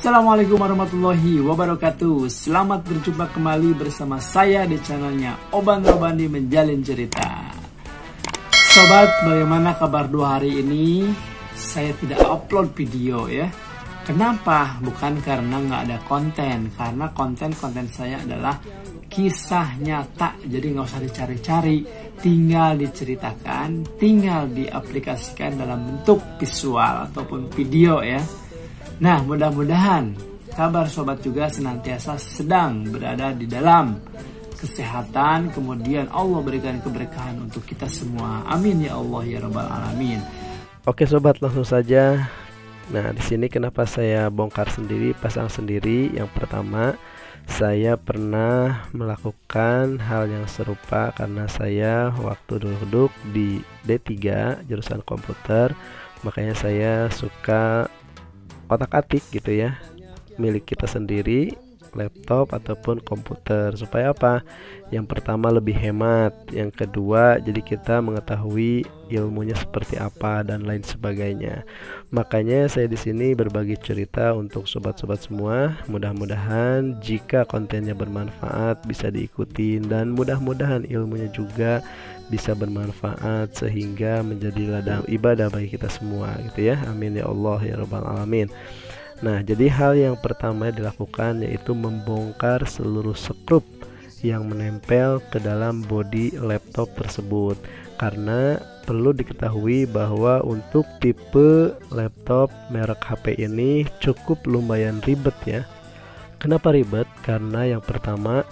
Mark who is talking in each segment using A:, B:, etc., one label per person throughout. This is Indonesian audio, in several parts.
A: Assalamualaikum warahmatullahi wabarakatuh. Selamat berjumpa kembali bersama saya di channelnya Oban Robandi Menjalin Cerita. Sobat, bagaimana kabar 2 hari ini? Saya tidak upload video ya. Kenapa? Bukan karena nggak ada konten, karena konten saya adalah kisah nyata. Jadi nggak usah dicari-cari, tinggal diceritakan, tinggal diaplikasikan dalam bentuk visual ataupun video ya. Nah, mudah-mudahan kabar sobat juga senantiasa sedang berada di dalam kesehatan, kemudian Allah berikan keberkahan untuk kita semua. Amin ya Allah ya Rabbal Alamin.
B: Oke sobat, langsung saja. Nah, di sini kenapa saya bongkar sendiri, pasang sendiri? Yang pertama, saya pernah melakukan hal yang serupa karena saya waktu duduk di D3 jurusan komputer, makanya saya suka otak-atik gitu ya, milik kita sendiri, laptop ataupun komputer. Supaya apa? Yang pertama lebih hemat, yang kedua jadi kita mengetahui ilmunya seperti apa dan lain sebagainya. Makanya saya di sini berbagi cerita untuk sobat-sobat semua. Mudah-mudahan jika kontennya bermanfaat bisa diikuti, dan mudah-mudahan ilmunya juga bisa bermanfaat sehingga menjadi ladang ibadah bagi kita semua gitu ya. Amin ya Allah ya Rabbal Alamin. Nah, jadi hal yang pertama dilakukan yaitu membongkar seluruh skrup yang menempel ke dalam bodi laptop tersebut. Karena perlu diketahui bahwa untuk tipe laptop merek HP ini cukup lumayan ribet ya. Kenapa ribet? Karena yang pertama,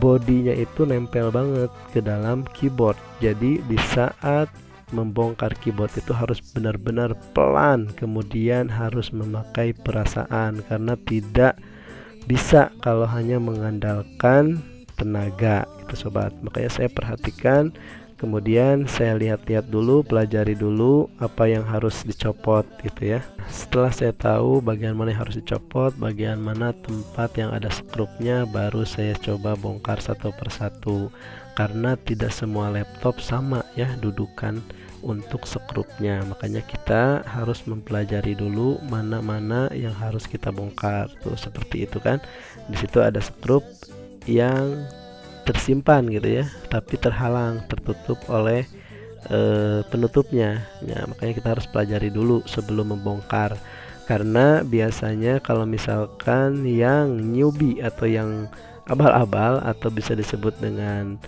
B: bodinya itu nempel banget ke dalam keyboard. Jadi di saat membongkar keyboard itu harus benar-benar pelan, kemudian harus memakai perasaan, karena tidak bisa kalau hanya mengandalkan tenaga gitu sobat. Makanya saya perhatikan, kemudian saya lihat-lihat dulu, pelajari dulu apa yang harus dicopot gitu ya. Setelah saya tahu bagian mana yang harus dicopot, bagian mana tempat yang ada skrupnya, baru saya coba bongkar satu persatu. Karena tidak semua laptop sama ya dudukan untuk skrupnya, makanya kita harus mempelajari dulu mana-mana yang harus kita bongkar. Tuh seperti itu kan, di situ ada skrup yang tersimpan gitu ya, tapi terhalang, tertutup oleh penutupnya ya. Makanya kita harus pelajari dulu sebelum membongkar, karena biasanya kalau misalkan yang newbie atau yang abal-abal atau bisa disebut dengan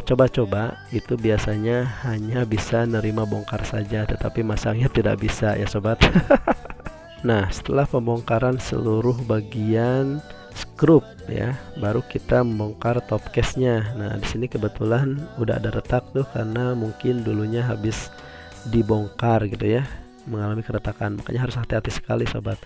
B: coba-coba, itu biasanya hanya bisa nerima bongkar saja, tetapi masangnya tidak bisa ya sobat. Nah, setelah pembongkaran seluruh bagian skrup ya, baru kita membongkar top case-nya. Nah, di sini kebetulan udah ada retak tuh, karena mungkin dulunya habis dibongkar gitu ya, mengalami keretakan. Makanya harus hati-hati sekali sobat.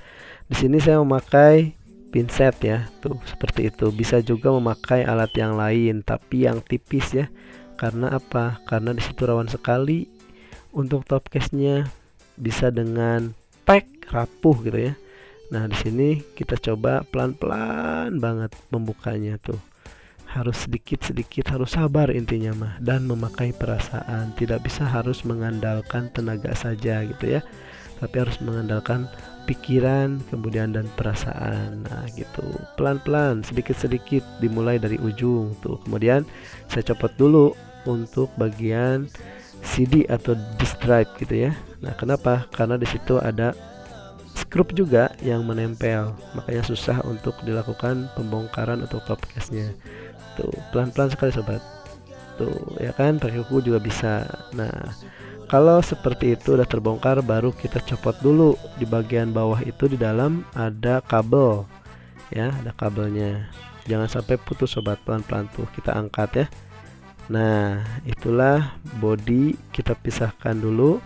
B: Di sini saya memakai pinset ya, tuh seperti itu. Bisa juga memakai alat yang lain tapi yang tipis ya. Karena apa? Karena disitu rawan sekali untuk top case-nya bisa dengan pack rapuh gitu ya. Nah, di sini kita coba pelan-pelan banget membukanya tuh. Harus sedikit-sedikit, harus sabar intinya mah, dan memakai perasaan. Tidak bisa harus mengandalkan tenaga saja gitu ya, tapi harus mengandalkan pikiran, kemudian dan perasaan. Nah gitu, pelan-pelan, sedikit-sedikit, dimulai dari ujung tuh. Kemudian saya copot dulu untuk bagian CD atau disk drive gitu ya. Nah, kenapa? Karena di situ ada skrup juga yang menempel, makanya susah untuk dilakukan pembongkaran atau top case-nya. Tuh, pelan-pelan sekali sobat. Tuh, ya kan, pakai kuku juga bisa. Nah, kalau seperti itu udah terbongkar, baru kita copot dulu di bagian bawah itu. Di dalam ada kabel ya, ada kabelnya. Jangan sampai putus sobat, pelan-pelan tuh kita angkat ya. Nah, itulah bodi, kita pisahkan dulu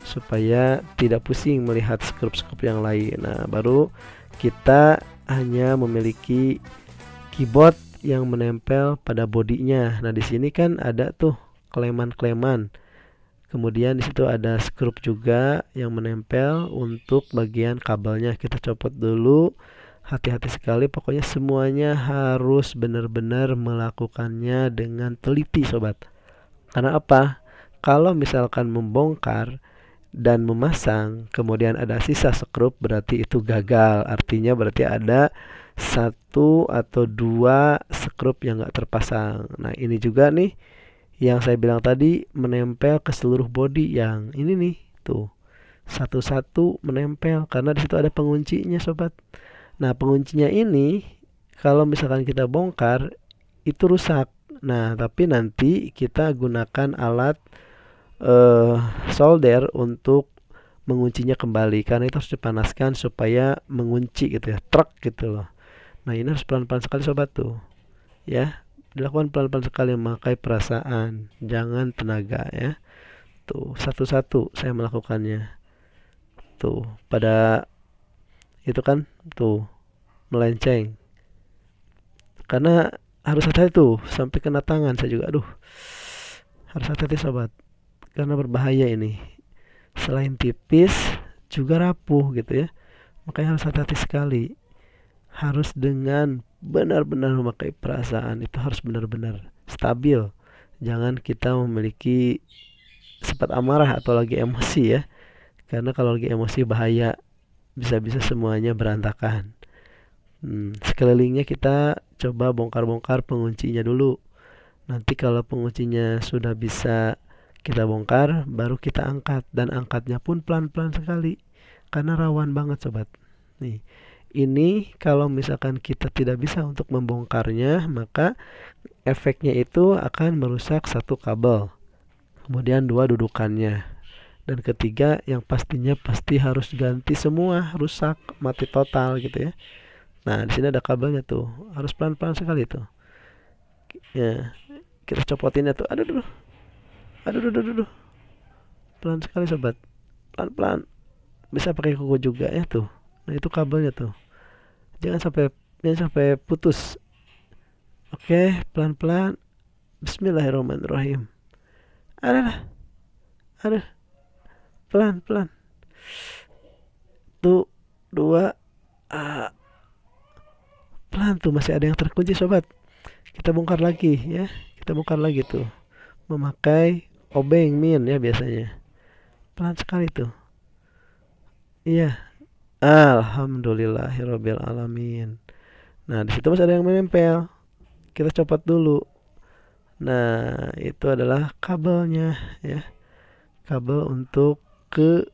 B: supaya tidak pusing melihat skrup-skrup yang lain. Nah, baru kita hanya memiliki keyboard yang menempel pada bodinya. Nah, di sini kan ada tuh kleman-kleman. Kemudian di situ ada skrup juga yang menempel untuk bagian kabelnya. Kita copot dulu, hati-hati sekali. Pokoknya semuanya harus benar-benar melakukannya dengan teliti sobat. Karena apa? Kalau misalkan membongkar dan memasang, kemudian ada sisa skrup, berarti itu gagal. Artinya berarti ada satu atau dua skrup yang nggak terpasang. Nah ini juga nih yang saya bilang tadi, menempel ke seluruh bodi yang ini nih, tuh satu-satu menempel karena di situ ada penguncinya sobat. Nah penguncinya ini kalau misalkan kita bongkar itu rusak. Nah tapi nanti kita gunakan alat solder untuk menguncinya kembali, karena itu harus dipanaskan supaya mengunci gitu ya, truk gitu loh. Nah ini harus pelan-pelan sekali sobat tuh ya, dilakukan pelan-pelan sekali, memakai perasaan, jangan tenaga ya. Tuh satu-satu saya melakukannya. Tuh pada itu kan tuh melenceng, karena harus hati-hati tuh, sampai kena tangan saya juga. Aduh, harus hati-hati sobat, karena berbahaya ini. Selain tipis juga rapuh gitu ya, makanya harus hati-hati sekali. Harus dengan benar-benar memakai perasaan, itu harus benar-benar stabil. Jangan kita memiliki sifat amarah atau lagi emosi ya, karena kalau lagi emosi bahaya, bisa-bisa semuanya berantakan. Sekelilingnya kita coba bongkar-bongkar penguncinya dulu. Nanti kalau penguncinya sudah bisa kita bongkar, baru kita angkat, dan angkatnya pun pelan-pelan sekali karena rawan banget sobat. Nih, ini kalau misalkan kita tidak bisa untuk membongkarnya, maka efeknya itu akan merusak satu kabel, kemudian dua dudukannya, dan ketiga yang pastinya pasti harus ganti semua, rusak, mati total gitu ya. Nah di sini ada kabelnya tuh, harus pelan-pelan sekali tuh ya, kita copotinnya tuh. Aduh, pelan sekali sobat, pelan-pelan. Bisa pakai kuku juga ya tuh. Nah itu kabelnya tuh, jangan sampai putus. Oke, pelan-pelan. Bismillahirrahmanirrahim. Aduh, pelan-pelan. Tuh, dua, pelan tuh, masih ada yang terkunci sobat. Kita bongkar lagi ya, kita bongkar lagi tuh, memakai obeng min ya biasanya. Pelan sekali tuh. Iya. Alhamdulillahirabbil alamin. Nah, di situ masih ada yang menempel. Kita copot dulu. Nah, itu adalah kabelnya ya. Kabel untuk ke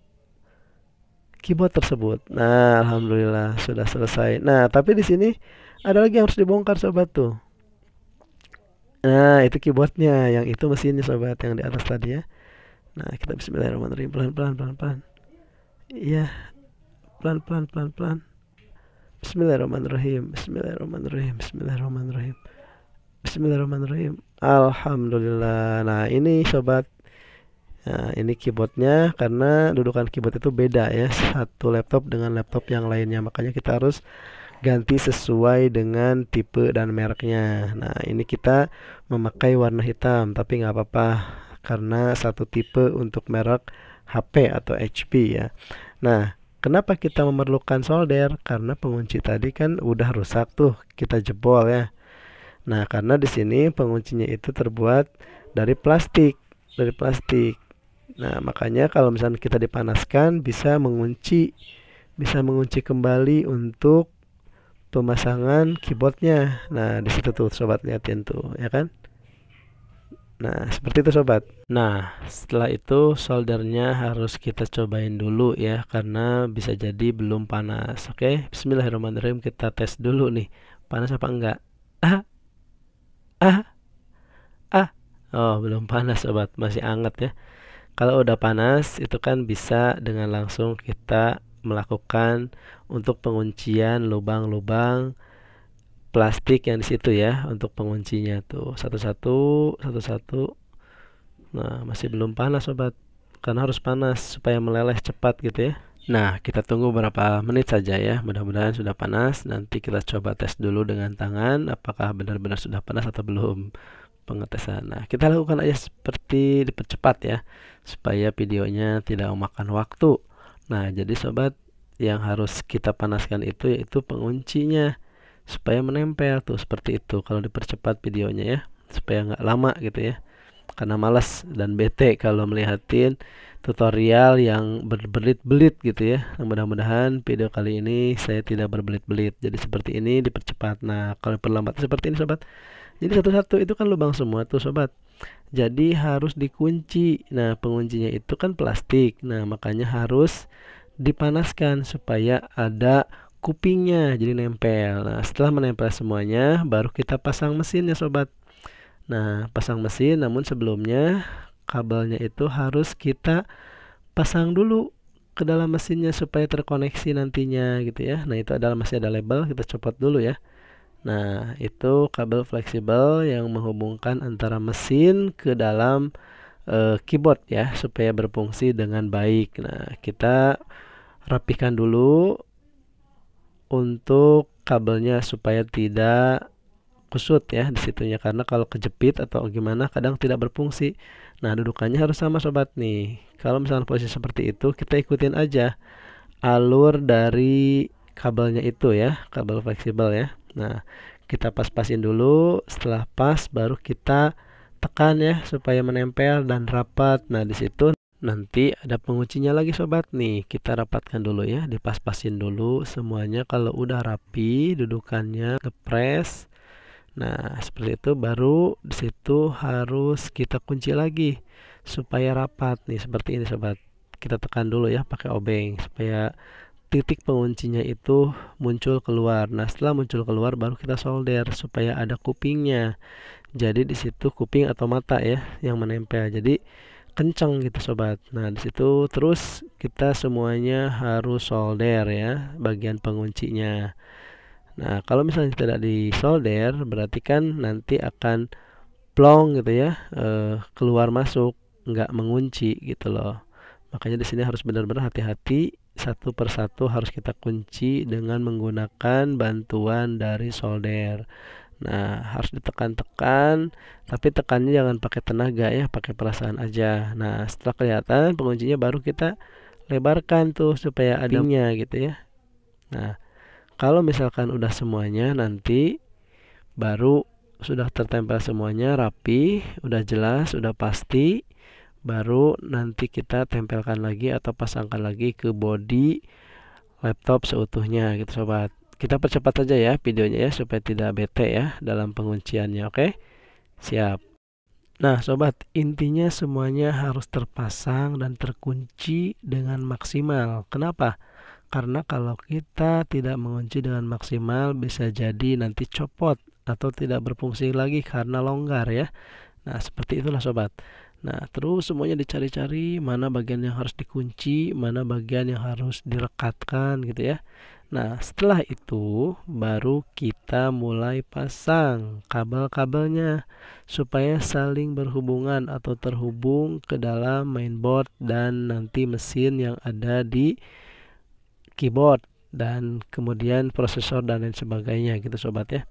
B: keyboard tersebut. Nah, alhamdulillah sudah selesai. Nah, tapi di sini ada lagi yang harus dibongkar sobat tuh. Nah, itu keyboardnya, yang itu mesinnya sobat, yang di atas tadi ya. Nah, kita bismillahirrahmanirrahim, pelan-pelan. Iya, pelan-pelan. Bismillahirrahmanirrahim. Alhamdulillah. Nah, ini sobat. Nah, ini keyboardnya, karena dudukan keyboard itu beda ya, satu laptop dengan laptop yang lainnya, makanya kita harus ganti sesuai dengan tipe dan mereknya. Nah ini kita memakai warna hitam, tapi nggak apa-apa karena satu tipe untuk merek HP atau HP ya. Nah kenapa kita memerlukan solder? Karena pengunci tadi kan udah rusak tuh, kita jebol ya. Nah karena di sini penguncinya itu terbuat dari plastik. Nah makanya kalau misalnya kita dipanaskan bisa mengunci kembali untuk pemasangan keyboardnya. Nah di situ tuh sobat, liatin tuh ya kan. Nah seperti itu sobat. Nah setelah itu soldernya harus kita cobain dulu ya, karena bisa jadi belum panas. Oke, bismillahirrahmanirrahim, kita tes dulu nih panas apa enggak. Oh belum panas sobat, masih hangat ya. Kalau udah panas itu kan bisa dengan langsung kita melakukan untuk penguncian lubang-lubang plastik yang di situ ya, untuk penguncinya tuh satu-satu. Nah masih belum panas sobat, karena harus panas supaya meleleh cepat gitu ya. Nah kita tunggu berapa menit saja ya, mudah-mudahan sudah panas. Nanti kita coba tes dulu dengan tangan apakah benar-benar sudah panas atau belum pengetesan. Nah kita lakukan aja seperti dipercepat ya, supaya videonya tidak memakan waktu. Nah jadi sobat, yang harus kita panaskan itu yaitu penguncinya supaya menempel tuh seperti itu. Kalau dipercepat videonya ya, supaya nggak lama gitu ya. karena malas dan bete kalau melihatin tutorial yang berbelit-belit gitu ya. Nah, mudah-mudahan video kali ini saya tidak berbelit-belit. Jadi seperti ini dipercepat. Nah, kalau perlambat seperti ini sobat. Jadi satu-satu itu kan lubang semua tuh sobat. Jadi harus dikunci. Nah, penguncinya itu kan plastik. Nah, makanya harus dipanaskan supaya ada kupingnya jadi nempel. Nah, setelah menempel semuanya baru kita pasang mesinnya sobat. Nah, pasang mesin namun sebelumnya kabelnya itu harus kita pasang dulu ke dalam mesinnya supaya terkoneksi nantinya gitu ya. Nah, itu adalah masih ada label, kita copot dulu ya. Nah, itu kabel fleksibel yang menghubungkan antara mesin ke dalam keyboard ya supaya berfungsi dengan baik. Nah, kita rapikan dulu untuk kabelnya supaya tidak kusut ya di situnya, karena kalau kejepit atau gimana kadang tidak berfungsi. Nah, dudukannya harus sama sobat nih. Kalau misalnya posisi seperti itu, kita ikutin aja alur dari kabelnya itu ya, kabel fleksibel ya. Nah, kita pas-pasin dulu, setelah pas baru kita tekan ya supaya menempel dan rapat. Nah, di situ nanti ada penguncinya lagi sobat nih. Kita rapatkan dulu ya, dipas-pasin dulu semuanya. Kalau udah rapi dudukannya, ngepres. Nah, seperti itu baru di situ harus kita kunci lagi supaya rapat nih seperti ini sobat. Kita tekan dulu ya pakai obeng supaya titik penguncinya itu muncul keluar. Nah, setelah muncul keluar baru kita solder supaya ada kupingnya. Jadi di situ kuping atau mata ya yang menempel. Jadi kencang gitu sobat. Nah, di situ terus kita semuanya harus solder ya bagian penguncinya. Nah, kalau misalnya tidak disolder berarti kan nanti akan plong gitu ya, keluar masuk, nggak mengunci gitu loh. Makanya di sini harus benar-benar hati-hati, satu persatu harus kita kunci dengan menggunakan bantuan dari solder. Nah, harus ditekan-tekan, tapi tekannya jangan pakai tenaga ya, pakai perasaan aja. Nah, setelah kelihatan penguncinya baru kita lebarkan tuh supaya ada nya gitu ya. Nah, kalau misalkan udah semuanya nanti baru sudah tertempel semuanya rapi, udah jelas, udah pasti, baru nanti kita tempelkan lagi atau pasangkan lagi ke bodi laptop seutuhnya gitu sobat. Kita percepat saja ya videonya ya supaya tidak bete ya dalam pengunciannya, oke? Siap. Nah sobat, intinya semuanya harus terpasang dan terkunci dengan maksimal. Kenapa? Karena kalau kita tidak mengunci dengan maksimal bisa jadi nanti copot atau tidak berfungsi lagi karena longgar ya. Nah, seperti itulah sobat. Nah, terus semuanya dicari-cari mana bagian yang harus dikunci, mana bagian yang harus direkatkan gitu ya. Nah, setelah itu baru kita mulai pasang kabel-kabelnya supaya saling berhubungan atau terhubung ke dalam mainboard dan nanti mesin yang ada di keyboard dan kemudian prosesor dan lain sebagainya gitu sobat ya.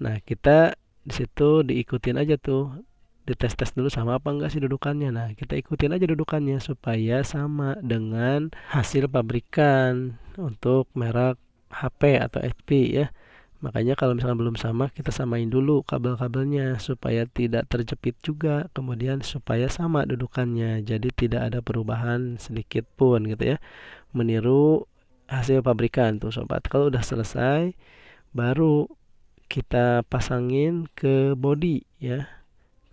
B: Nah, kita di situ diikutin aja tuh, dites-tes dulu sama apa enggak sih dudukannya. Nah, kita ikutin aja dudukannya supaya sama dengan hasil pabrikan untuk merek HP atau HP ya. Makanya kalau misalkan belum sama, kita samain dulu kabel-kabelnya supaya tidak terjepit juga, kemudian supaya sama dudukannya. Jadi tidak ada perubahan sedikit pun gitu ya. Meniru hasil pabrikan tuh sobat. Kalau udah selesai baru kita pasangin ke bodi ya,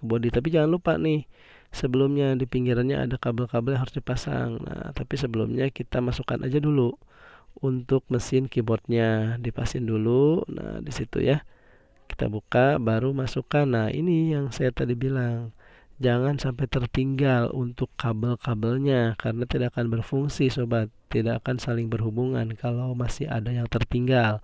B: ke bodi. Tapi jangan lupa nih sebelumnya di pinggirannya ada kabel-kabel yang harus dipasang. Nah, tapi sebelumnya kita masukkan aja dulu untuk mesin keyboardnya, dipasin dulu. Nah, di situ ya kita buka baru masukkan. Nah, ini yang saya tadi bilang, jangan sampai tertinggal untuk kabel-kabelnya karena tidak akan berfungsi sobat, tidak akan saling berhubungan kalau masih ada yang tertinggal.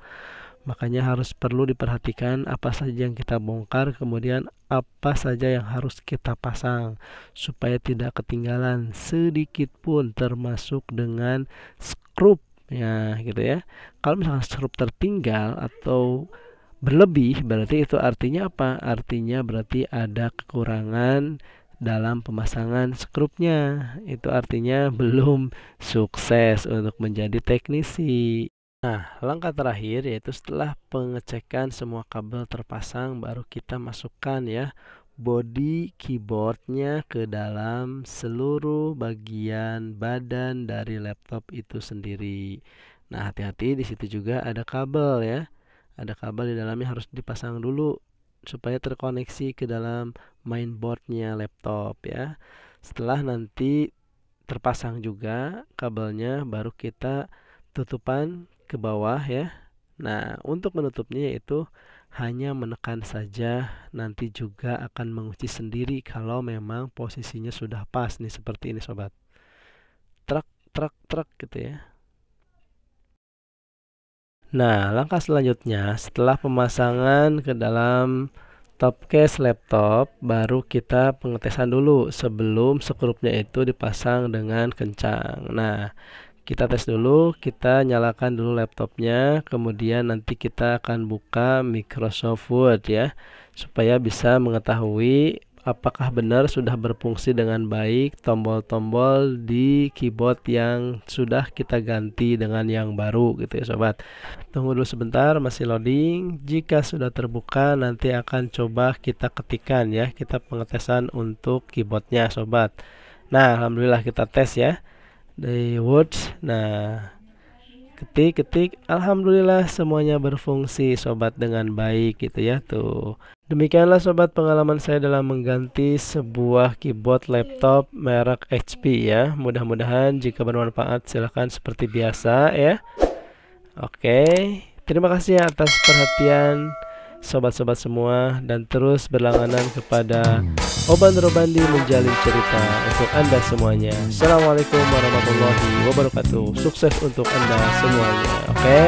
B: Makanya harus perlu diperhatikan apa saja yang kita bongkar, kemudian apa saja yang harus kita pasang supaya tidak ketinggalan sedikit pun, termasuk dengan skrup ya gitu ya. Kalau misalkan skrup tertinggal atau berlebih berarti itu artinya apa? Artinya berarti ada kekurangan dalam pemasangan skrupnya. Itu artinya belum sukses untuk menjadi teknisi. Nah, langkah terakhir yaitu setelah pengecekan semua kabel terpasang baru kita masukkan ya body keyboardnya ke dalam seluruh bagian badan dari laptop itu sendiri. Nah, hati-hati di situ juga ada kabel ya. Ada kabel di dalamnya, harus dipasang dulu supaya terkoneksi ke dalam mainboardnya laptop ya. Setelah nanti terpasang juga kabelnya, baru kita tutupan ke bawah ya. Nah, untuk menutupnya yaitu hanya menekan saja, nanti juga akan mengunci sendiri kalau memang posisinya sudah pas nih, seperti ini sobat. Truk truk truk gitu ya. Nah, langkah selanjutnya setelah pemasangan ke dalam top case laptop, baru kita pengetesan dulu sebelum skrupnya itu dipasang dengan kencang. Nah, kita tes dulu, kita nyalakan dulu laptopnya, kemudian nanti kita akan buka Microsoft Word ya, supaya bisa mengetahui apakah benar sudah berfungsi dengan baik tombol-tombol di keyboard yang sudah kita ganti dengan yang baru gitu ya sobat. Tunggu dulu sebentar, masih loading. Jika sudah terbuka, nanti akan coba kita ketikkan ya, kita pengetesan untuk keyboardnya sobat. Nah, alhamdulillah kita tes ya di Word. Nah, ketik, alhamdulillah semuanya berfungsi sobat dengan baik gitu ya tuh. Demikianlah sobat pengalaman saya dalam mengganti sebuah keyboard laptop merek HP ya. Mudah-mudahan jika bermanfaat, silahkan seperti biasa ya. Oke, terima kasih atas perhatian sobat-sobat semua, dan terus berlangganan kepada Oban Robandi menjalin cerita untuk Anda semuanya. Assalamualaikum warahmatullahi wabarakatuh. Sukses untuk Anda semuanya. Oke.